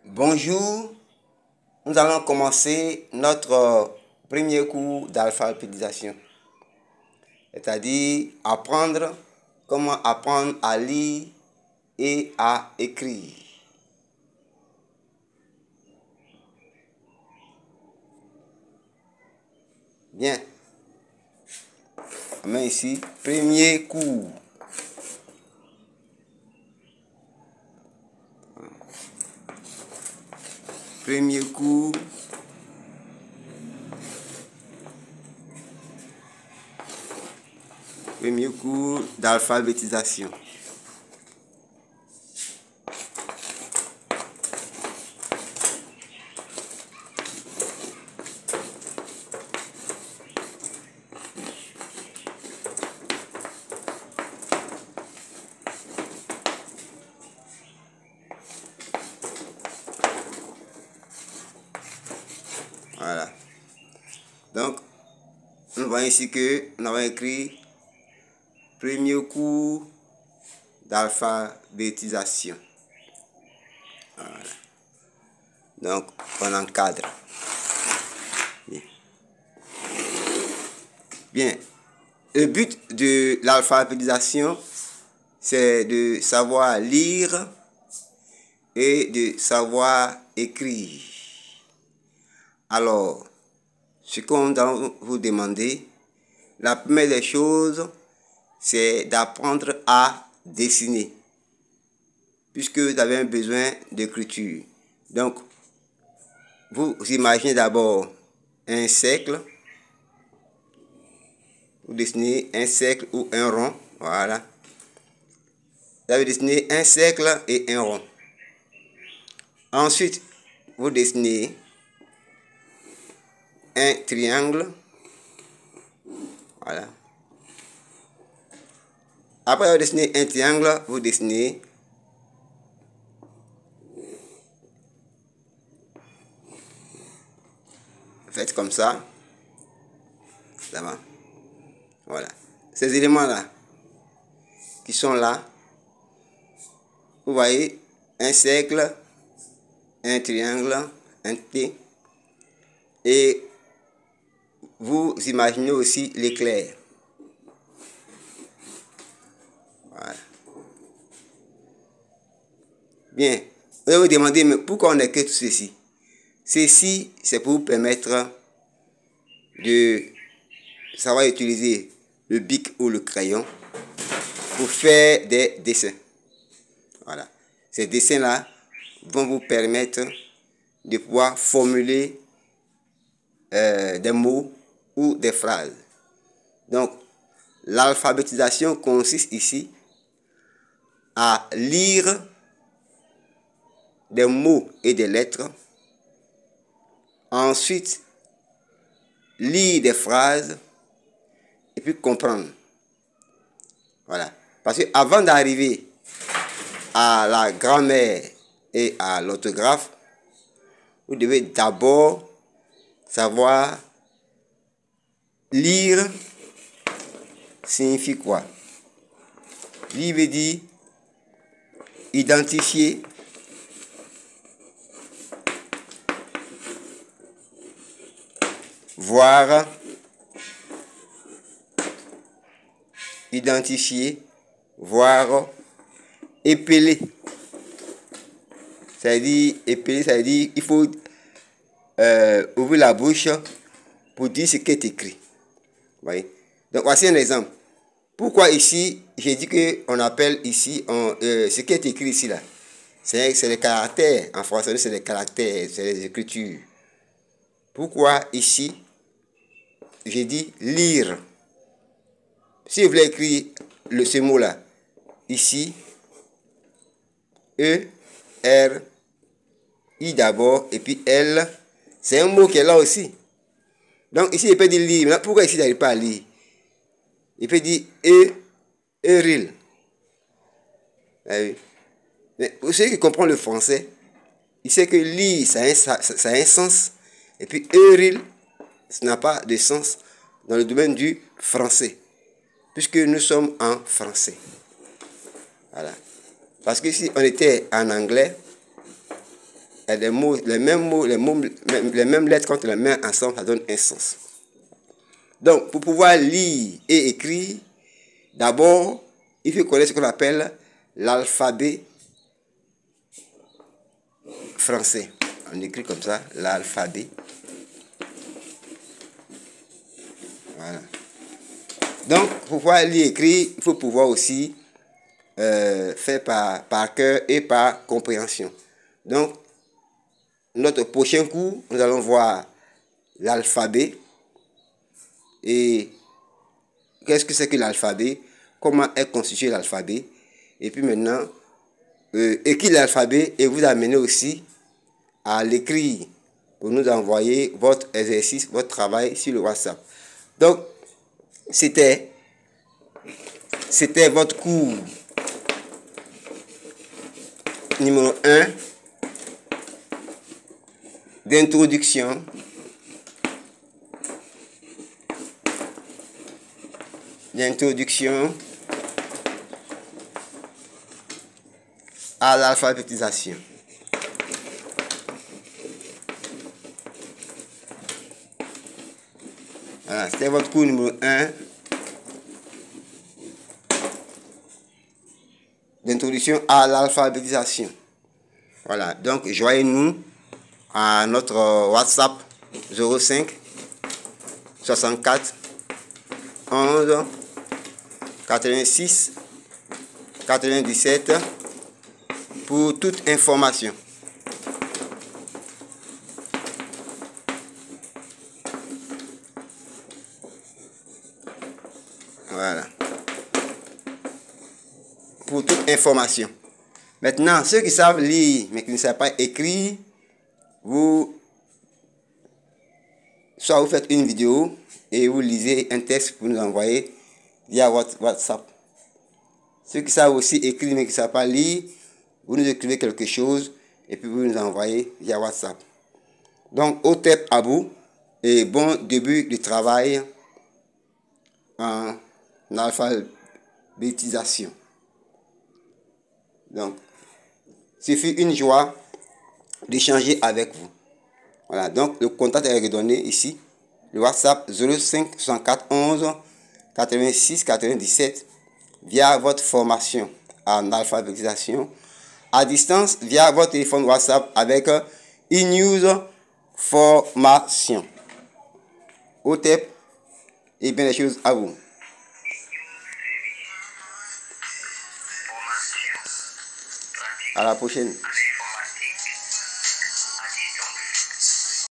Bonjour, nous allons commencer notre premier cours d'alphabétisation, c'est-à-dire apprendre comment apprendre à lire et à écrire. Bien, on met ici premier cours. Premier cours d'alphabétisation. Voilà. Donc, nous voyons ici que nous avons écrit premier cours d'alphabétisation. Voilà. Donc, on encadre. Bien. Le but de l'alphabétisation, c'est de savoir lire et de savoir écrire. Alors, ce qu'on va vous demander, la première des choses, c'est d'apprendre à dessiner, puisque vous avez un besoin d'écriture. Donc, vous imaginez d'abord un cercle. Vous dessinez un cercle ou un rond. Voilà. Vous avez dessiné un cercle et un rond. Ensuite, vous dessinez un triangle. Voilà. Après avoir dessiné un triangle, vous dessinez faites comme ça. Ça va. Voilà. Ces éléments-là qui sont là, vous voyez un cercle, un triangle, un T, et vous imaginez aussi l'éclair. Voilà. Bien. Vous allez vous demander, mais pourquoi on écrit tout ceci? Ceci, c'est pour vous permettre de savoir utiliser le bic ou le crayon pour faire des dessins. Voilà. Ces dessins-là vont vous permettre de pouvoir formuler des mots ou des phrases. Donc, l'alphabétisation consiste ici à lire des mots et des lettres. Ensuite, lire des phrases et puis comprendre. Voilà. Parce que avant d'arriver à la grammaire et à l'orthographe, vous devez d'abord savoir lire signifie quoi. Lire veut dire identifier, voir, identifier, voir, épeler. Ça veut dire épeler, ça veut dire il faut ouvrir la bouche pour dire ce qui est écrit. Voyez? Donc voici un exemple. Pourquoi ici, j'ai dit qu'on appelle ici, ce qui est écrit ici là, c'est les caractères. En français, c'est les caractères, c'est les écritures. Pourquoi ici, j'ai dit lire. Si vous voulez écrire ce mot-là, ici, E, R, I d'abord, et puis L, c'est un mot qui est là aussi. Donc ici, il peut dire lire. Maintenant, pourquoi ici, il n'arrive pas à lire? Il peut dire Eril. Mais pour ceux qui comprennent le français, il sait que lire, ça a un sens. Et puis Eril, ça n'a pas de sens dans le domaine du français. Puisque nous sommes en français. Voilà. Parce que si on était en anglais, des mots, les mêmes lettres, quand on les met ensemble, ça donne un sens. Donc, pour pouvoir lire et écrire, d'abord, il faut connaître ce qu'on appelle l'alphabet français. On écrit comme ça, l'alphabet. Voilà. Donc, pour pouvoir lire et écrire, il faut pouvoir aussi faire par cœur et par compréhension. Donc, notre prochain cours, nous allons voir l'alphabet. Et qu'est-ce que c'est que l'alphabet? Comment est constitué l'alphabet? Et puis maintenant, écrire l'alphabet et vous amener aussi à l'écrire pour nous envoyer votre exercice, votre travail sur le WhatsApp. Donc, c'était votre cours numéro 1 d'introduction à l'alphabétisation. Voilà, c'était votre cours numéro 1 d'introduction à l'alphabétisation. Voilà, donc joignez-nous à notre WhatsApp 05 64 11 86 97 pour toute information. Voilà. Pour toute information. Maintenant, ceux qui savent lire mais qui ne savent pas écrire, soit vous faites une vidéo et vous lisez un texte pour nous envoyer via votre WhatsApp. Ceux qui savent aussi écrire mais qui ne savent pas lire, vous nous écrivez quelque chose et puis vous nous envoyez via WhatsApp. Donc, au tep à vous et bon début de travail en alphabétisation. Donc, ce fut une joie d'échanger avec vous. Voilà, donc le contact est redonné ici. Le WhatsApp 05 64 11 86 97 via votre formation en alphabétisation à distance via votre téléphone WhatsApp avec e-news formation. Au TEP et bien les choses à vous. À la prochaine.